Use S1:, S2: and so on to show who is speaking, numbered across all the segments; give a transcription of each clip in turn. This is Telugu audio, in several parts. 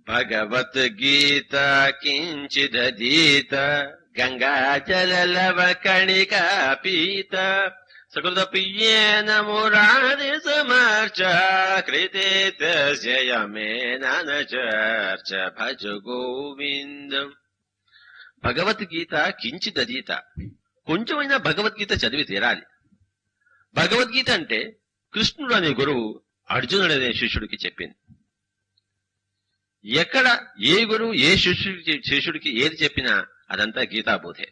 S1: భగవద్గీత కించిదీత గంగాజలలవకణికా పీత సకృతపియేన మురారి సమర్చ కృతే తస్య యమేన న చర్చ భజ గోవిందం. భగవద్గీత కించిదీత, కొంచెమైనా భగవద్గీత చదివి తీరాలి. భగవద్గీత అంటే కృష్ణుడు అనే గురువు అర్జునుడు అనే శిష్యుడికి చెప్పింది. ఎక్కడ ఏ గురువు ఏ శిష్యుడికి ఏది చెప్పినా అదంతా గీతాబోధే.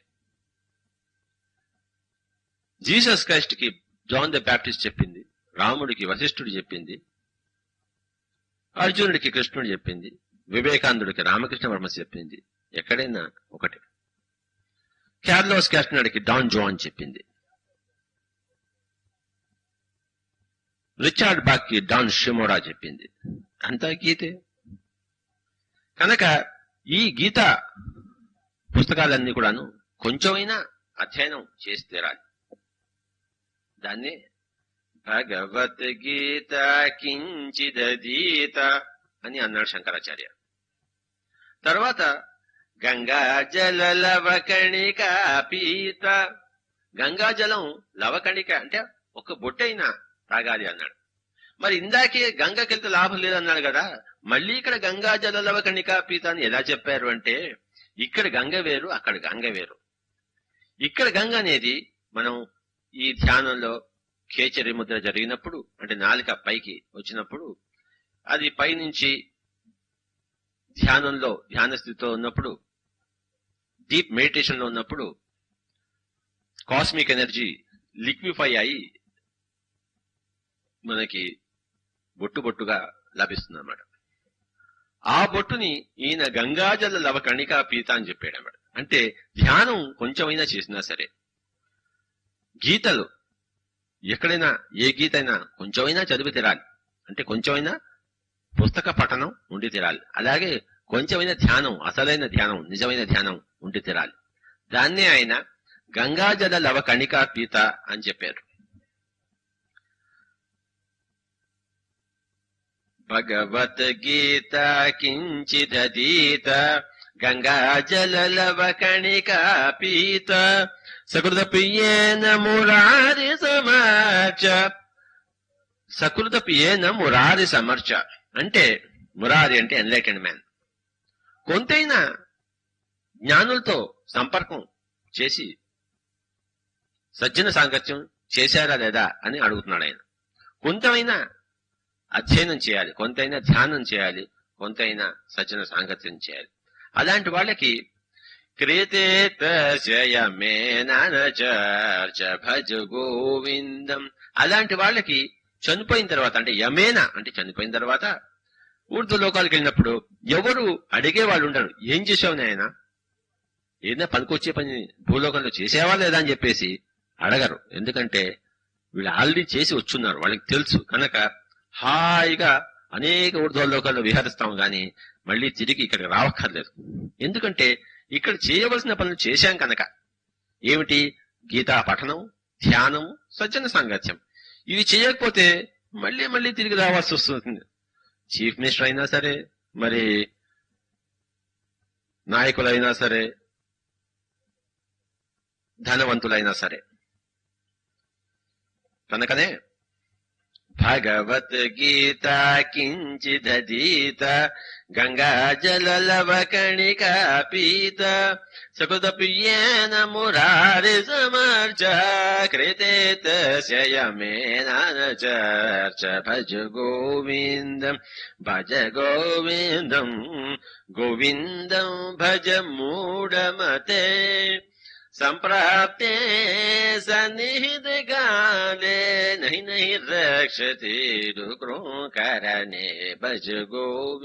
S1: జీసస్ క్రైస్ట్ కి జాన్ ద బ్యాప్టిస్ట్ చెప్పింది, రాముడికి వశిష్ఠుడు చెప్పింది, అర్జునుడికి కృష్ణుడు చెప్పింది, వివేకానందుడికి రామకృష్ణ వర్మ చెప్పింది. ఎక్కడైనా ఒకటి. క్యార్లోస్ క్యాస్టనర్కి డాన్ జోన్ చెప్పింది, రిచార్డ్ బాక్ కి డాన్ షిమోరా చెప్పింది. అంతా గీతే. కనుక ఈ గీత పుస్తకాలన్నీ కూడాను కొంచెమైనా అధ్యయనం చేసి తీరాలి. దాన్ని భగవద్గీత కించిదీత అని అన్నాడు శంకరాచార్య. తర్వాత గంగాజల లవకణికా పీత, గంగాజలం లవకణిక అంటే ఒక బొట్టైనా తాగాలి అన్నాడు. మరి ఇందాకే గంగకెళ్తే లాభం లేదన్నాడు కదా, మళ్ళీ ఇక్కడ గంగాజల లవకణికా పీత అని ఎలా చెప్పారు అంటే, ఇక్కడ గంగ వేరు, అక్కడ గంగ వేరు. ఇక్కడ గంగ అనేది మనం ఈ ధ్యానంలో కేచరి ముద్ర జరిగినప్పుడు, అంటే నాలిక పైకి వచ్చినప్పుడు, అది పైనుంచి ధ్యానంలో ధ్యాన స్థితితో ఉన్నప్పుడు, డీప్ మెడిటేషన్ లో ఉన్నప్పుడు కాస్మిక్ ఎనర్జీ లిక్విఫై అయి మనకి బొట్టు బొట్టుగా లభిస్తుంది అన్నమాట. ఆ బొట్టుని ఈయన గంగాజల లవకణికా పీత అని చెప్పాడు అన్నమాట. అంటే ధ్యానం కొంచెమైనా చేసినా సరే, గీతలు ఎక్కడైనా ఏ గీత అయినా కొంచెమైనా చదివి తీరాలి. అంటే కొంచెమైనా పుస్తక పఠనం ఉండి తీరాలి. అలాగే కొంచెమైనా ధ్యానం, అసలైన ధ్యానం, నిజమైన ధ్యానం ఉండి తీరాలి. దాన్నే ఆయన గంగాజల లవకణికా పీత అని చెప్పారు. భగవద్గీత కించిదీత గంగాజల లవకణికా పీత సకృతపియేన మురారి సమర్చ. సకృతపియేన మురారి సమర్చ అంటే, మురారి అంటే ఎన్లైటెండ్ మ్యాన్. కొంతైనా జ్ఞానులతో సంపర్కం చేసి సజ్జన సాంగత్యం చేశారా లేదా అని అడుగుతున్నాడు ఆయన. కొంతైనా అధ్యయనం చేయాలి, కొంతైనా ధ్యానం చేయాలి, కొంతైనా సజ్జన సాంగత్యం చేయాలి. అలాంటి వాళ్ళకి క్రీతే తస్య యమేన న చర్చ భజ గోవిందం. అలాంటి వాళ్ళకి చనిపోయిన తర్వాత, అంటే యమేన అంటే చనిపోయిన తర్వాత ఊర్ధ్వ లోకాలకు వెళ్ళినప్పుడు ఎవరు అడిగే వాళ్ళు ఉండరు. ఏం చేసావు నాయన, ఏదైనా పనికొచ్చే పని భూలోకంలో చేసేవా లేదా అని చెప్పేసి అడగరు. ఎందుకంటే వీళ్ళు ఆల్రెడీ చేసి వచ్చున్నారు, వాళ్ళకి తెలుసు. కనుక హాయిగా అనేక ఊర్ధ్వలోకాల్లో విహరిస్తాం గాని మళ్ళీ తిరిగి ఇక్కడికి రావక్కర్లేదు. ఎందుకంటే ఇక్కడ చేయవలసిన పనులు చేశాం కనుక. ఏమిటి? గీతా పఠనం, ధ్యానం, సజ్జన సాంగత్యం. ఇవి చేయకపోతే మళ్ళీ మళ్ళీ తిరిగి రావాల్సి వస్తుంది. చీఫ్ మినిస్టర్ అయినా సరే, మరి నాయకులైనా సరే, ధనవంతులైనా సరే. కనుకనే భగవద్గీత కించిదీత గంగాజల లవకణికా పీత సకృతపియేన మురారి సమర్చ కృతే తస్య యమేన న చర్చ భజ గోవిందం భజ గోవిందం గోవిందం భజ మూఢమతే సంప్రాప్తే సన్నిహిత కాలే నహి నహి రక్షతి రుకృకరణే భజ గోవిందం.